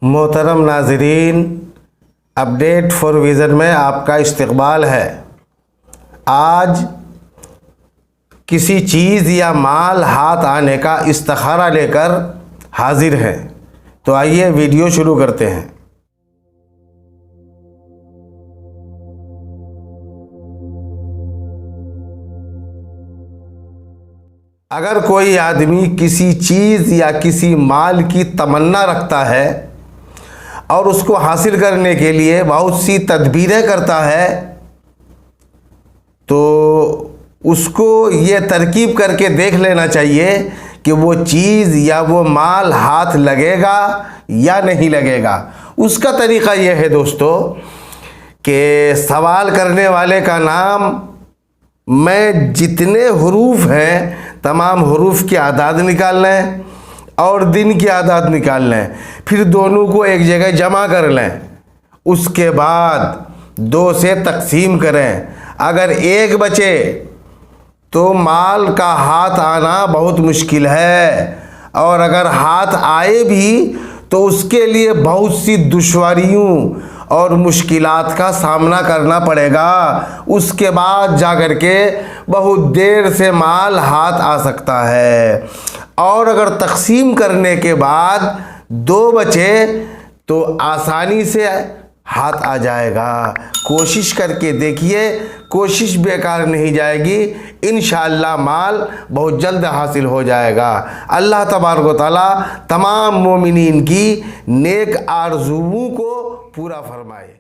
मोहतरम नाज़रीन, update for vision में आपका इस्तकबाल है। आज किसी चीज़ या माल हाथ आने का इस्तिखारा लेकर हाजिर हैं। तो आइए वीडियो शुरू करते हैं। अगर कोई आदमी किसी चीज़ या किसी माल की तमन्ना रखता है और उसको हासिल करने के लिए बहुत सी तदबीरें करता है, तो उसको ये तरकीब करके देख लेना चाहिए कि वो चीज़ या वो माल हाथ लगेगा या नहीं लगेगा। उसका तरीक़ा यह है दोस्तों कि सवाल करने वाले का नाम में जितने हरूफ हैं तमाम हरूफ की आदाद निकाल लें और दिन की आदाद निकाल लें, फिर दोनों को एक जगह जमा कर लें। उसके बाद 2 से तकसीम करें। अगर 1 बचे तो माल का हाथ आना बहुत मुश्किल है, और अगर हाथ आए भी तो उसके लिए बहुत सी दुश्वारियों और मुश्किलात का सामना करना पड़ेगा। उसके बाद जाकर के बहुत देर से माल हाथ आ सकता है। और अगर तकसीम करने के बाद 2 बचे तो आसानी से हाथ आ जाएगा। कोशिश करके देखिए, कोशिश बेकार नहीं जाएगी। इंशाअल्लाह माल बहुत जल्द हासिल हो जाएगा। अल्लाह तबारक व तआला तमाम मोमिनीन की नेक आरज़ुओं को पूरा फरमाए।